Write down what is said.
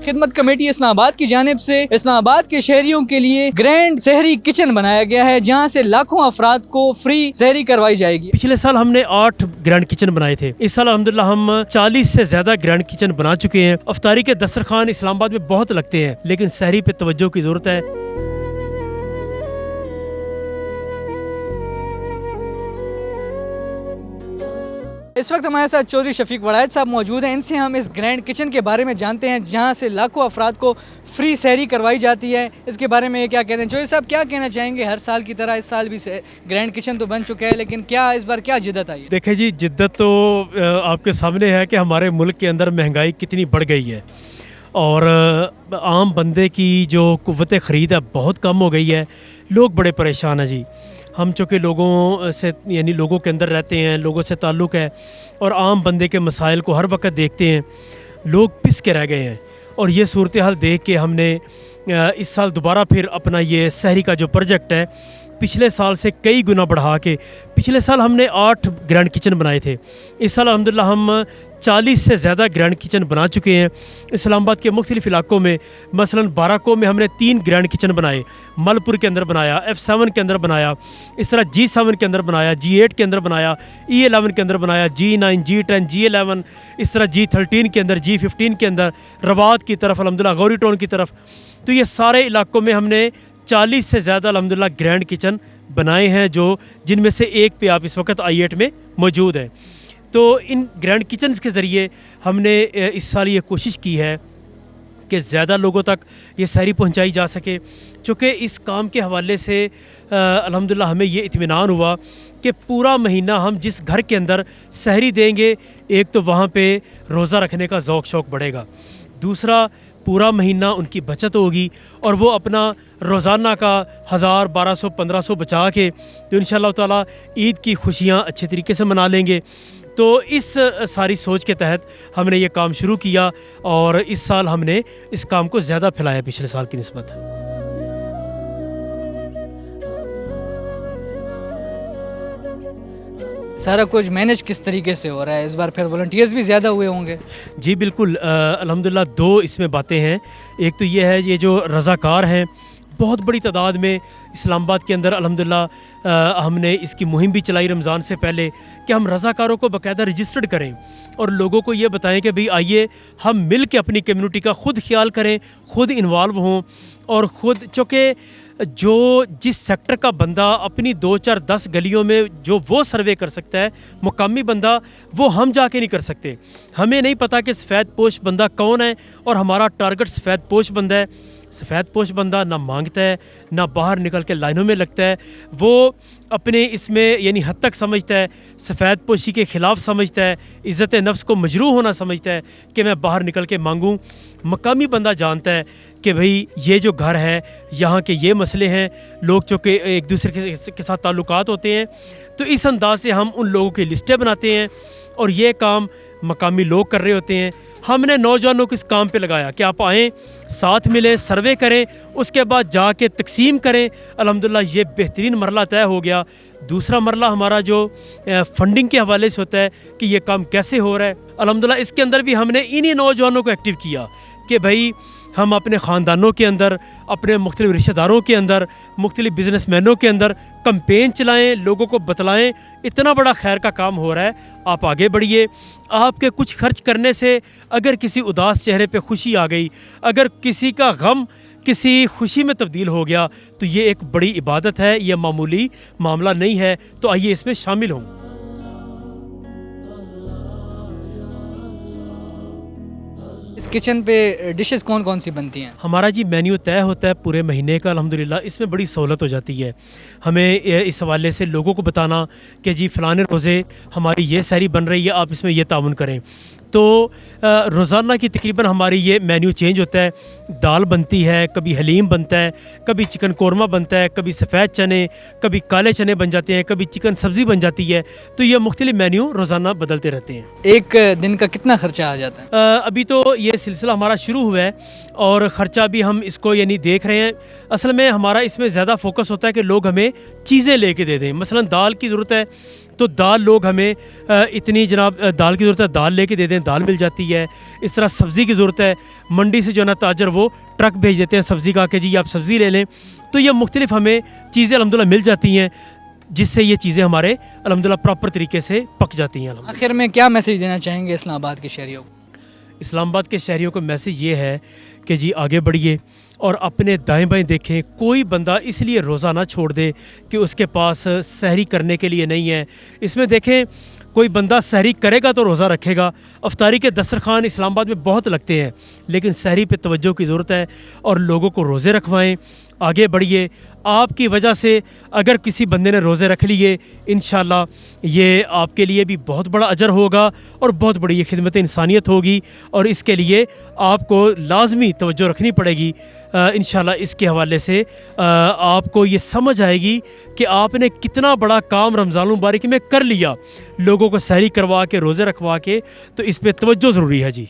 खिदमत कमेटी इस्लामाबाद की जानिब से इस्लामाबाद के शहरियों के लिए ग्रैंड सहरी किचन बनाया गया है, जहां से लाखों अफराद को फ्री सहरी करवाई जाएगी। पिछले साल हमने 8 ग्रैंड किचन बनाए थे। इस साल अल्हम्दुलिल्लाह हम 40 से ज्यादा ग्रैंड किचन बना चुके हैं। अफ्तारी के दस्तरखान इस्लामाबाद में बहुत लगते हैं, लेकिन सहरी पे तवज्जो की जरूरत है। इस वक्त हमारे साथ चौधरी शफीक वड़ायत साहब मौजूद हैं। इनसे हम इस ग्रैंड किचन के बारे में जानते हैं, जहां से लाखों अफराद को फ्री सहरी करवाई जाती है। इसके बारे में क्या कहते हैं चौधरी साहब, क्या कहना चाहेंगे? हर साल की तरह इस साल भी ग्रैंड किचन तो बन चुका है, लेकिन क्या इस बार क्या जिद्दत आई है? देखिए जी, जिद्दत तो आपके सामने है कि हमारे मुल्क के अंदर महंगाई कितनी बढ़ गई है और आम बंदे की जो कुव्वत ख़रीद है बहुत कम हो गई है। लोग बड़े परेशान हैं जी। हम चूँकि लोगों से यानी लोगों के अंदर रहते हैं, लोगों से ताल्लुक़ है और आम बंदे के मसाइल को हर वक्त देखते हैं। लोग पिस के रह गए हैं और ये सूरत हाल देख के हमने इस साल दोबारा फिर अपना ये सहरी का जो प्रोजेक्ट है पिछले साल से कई गुना बढ़ा के, पिछले साल हमने 8 ग्रैंड किचन बनाए थे। इस साल अल्हम्दुलिल्लाह हम 40 से ज़्यादा ग्रैंड किचन बना चुके हैं। इस्लामाबाद के मुख्तलिफ़ इलाकों में, मसलन बाराको में हमने 3 ग्रैंड किचन बनाए, मलपुर के अंदर बनाया, F7 के अंदर बनाया, इस तरह G7 के अंदर बनाया, G8 के अंदर बनाया, E11 के अंदर बनाया, G9, G10, G11, इस तरह G13 के अंदर, G15 के अंदर, रवात की तरफ अल्हम्दुलिल्लाह, गौरी टाउन की तरफ। तो ये सारे इलाकों में हमने 40 से ज़्यादा अल्हम्दुलिल्लाह ग्रैंड किचन बनाए हैं, जो जिनमें से एक पे आप इस वक्त I8 में मौजूद हैं। तो इन ग्रैंड किचन्स के ज़रिए हमने इस साल ये कोशिश की है कि ज़्यादा लोगों तक ये सहरी पहुंचाई जा सके। चूँकि इस काम के हवाले से अल्हम्दुलिल्लाह हमें ये इत्मीनान हुआ कि पूरा महीना हम जिस घर के अंदर सहरी देंगे, एक तो वहाँ पे रोज़ा रखने का ज़ौक़ शौक़ बढ़ेगा, दूसरा पूरा महीना उनकी बचत होगी और वो अपना रोज़ाना का 1000, 1200, 1500 बचा के तो इंशाअल्लाह ताला ईद की खुशियाँ अच्छे तरीके से मना लेंगे। तो इस सारी सोच के तहत हमने ये काम शुरू किया और इस साल हमने इस काम को ज़्यादा फैलाया पिछले साल की निस्बत। सारा कुछ मैनेज किस तरीके से हो रहा है? इस बार फिर वॉलंटियर्स भी ज़्यादा हुए होंगे? जी बिल्कुल, अल्हम्दुलिल्लाह 2 इसमें बातें हैं। एक तो ये है, ये जो रज़ाकार हैं बहुत बड़ी तादाद में इस्लामाबाद के अंदर अल्हम्दुलिल्लाह हमने इसकी मुहिम भी चलाई रमज़ान से पहले कि हम रज़ाकारों को बाकायदा रजिस्टर्ड करें और लोगों को ये बताएं कि भाई आइए हम मिल के अपनी कम्युनिटी का ख़ुद ख्याल करें, ख़ुद इन्वॉल्व हों और ख़ुद, चूँकि जो जिस सेक्टर का बंदा अपनी 2, 4, 10 गलियों में जो वो सर्वे कर सकता है, मुकामी बंदा, वो हम जाके नहीं कर सकते। हमें नहीं पता कि सफ़ेद पोश बंदा कौन है और हमारा टारगेट सफ़ेद पोश बंदा है। सफ़ेद पोश बंदा ना मांगता है, ना बाहर निकल के लाइनों में लगता है, वो अपने इसमें यानी हद तक समझता है, सफ़ेद पोशी के ख़िलाफ़ समझता है, इज़्ज़त नफ्स को मजरूह होना समझता है कि मैं बाहर निकल के मांगूँ। मकामी बंदा जानता है कि भाई ये जो घर है, यहाँ के ये मसले हैं, लोग चूँकि एक दूसरे के साथ ताल्लुकात होते हैं, तो इस अंदाज से हम उन लोगों की लिस्टें बनाते हैं और ये काम मकामी लोग कर रहे होते हैं। हमने नौजवानों को इस काम पे लगाया कि आप आएँ, साथ मिलें, सर्वे करें, उसके बाद जाके तकसीम करें। अल्हम्दुलिल्लाह ये बेहतरीन मरला तय हो गया। दूसरा मरला हमारा जो फंडिंग के हवाले से होता है कि ये काम कैसे हो रहा है, अल्हम्दुलिल्लाह इसके अंदर भी हमने इन्हीं नौजवानों को एक्टिव किया कि भाई हम अपने ख़ानदानों के अंदर, अपने मुख्तलिफ़ रिश्तेदारों के अंदर, मुख्तलिफ़ बिजनेसमैनों के अंदर कैंपेन चलाएं, लोगों को बतलाएं इतना बड़ा खैर का काम हो रहा है, आप आगे बढ़िए। आपके कुछ खर्च करने से अगर किसी उदास चेहरे पे खुशी आ गई, अगर किसी का गम किसी खुशी में तब्दील हो गया, तो ये एक बड़ी इबादत है, ये मामूली मामला नहीं है। तो आइए इसमें शामिल हों। इस किचन पे डिशेस कौन कौन सी बनती हैं? हमारा जी मेन्यू तय होता है पूरे महीने का अल्हम्दुलिल्लाह। इसमें बड़ी सहूलत हो जाती है हमें इस हवाले से लोगों को बताना कि जी फ़लाने रोज़े हमारी ये सहरी बन रही है, आप इसमें ये ताउन करें। तो रोज़ाना की तकरीबन हमारी ये मेन्यू चेंज होता है। दाल बनती है, कभी हलीम बनता है, कभी चिकन कोरमा बनता है, कभी सफ़ेद चने, कभी काले चने बन जाते हैं, कभी चिकन सब्ज़ी बन जाती है। तो ये मुख्तलिफ मेन्यू रोज़ाना बदलते रहते हैं। एक दिन का कितना ख़र्चा आ जाता है? अभी तो ये सिलसिला हमारा शुरू हुआ है और ख़र्चा भी हम इसको यानी देख रहे हैं। असल में हमारा इसमें ज़्यादा फोकस होता है कि लोग हमें चीज़ें लेके दे दें। मसलन दाल की ज़रूरत है, तो दाल लोग हमें इतनी जनाब दाल की ज़रूरत है, दाल लेके दे दें, दाल मिल जाती है। इस तरह सब्ज़ी की ज़रूरत है, मंडी से जो है ना ताजर वो ट्रक भेज देते हैं सब्ज़ी का कि जी आप सब्ज़ी ले लें। तो ये मुख्तलिफ हमें चीज़ें अल्हम्दुलिल्लाह मिल जाती हैं, जिससे ये चीज़ें हमारे अल्हम्दुलिल्लाह प्रॉपर तरीके से पक जाती हैं। आखिर में क्या मैसेज देना चाहेंगे इस्लामाबाद के शहरियों को? इस्लामाबाद के शहरियों को मैसेज ये है कि जी आगे बढ़िए और अपने दाएं बाएं देखें। कोई बंदा इसलिए रोज़ा ना छोड़ दे कि उसके पास सहरी करने के लिए नहीं है। इसमें देखें, कोई बंदा सहरी करेगा तो रोज़ा रखेगा। अफ्तारी के दस्तरखान इस्लामाबाद में बहुत लगते हैं, लेकिन सहरी पे तवज्जो की ज़रूरत है और लोगों को रोज़े रखवाएं। आगे बढ़िए। आपकी वजह से अगर किसी बंदे ने रोज़े रख लिए, इंशाल्लाह ये आपके लिए भी बहुत बड़ा अजर होगा और बहुत बड़ी ये खिदमत इंसानियत होगी, और इसके लिए आपको लाजमी तवज्जो रखनी पड़ेगी। इंशाल्लाह इसके हवाले से आपको ये समझ आएगी कि आपने कितना बड़ा काम रमज़ान मुबारक में कर लिया, लोगों को सहरी करवा के, रोज़े रखवा के। तो इस पे तवज्जो ज़रूरी है जी।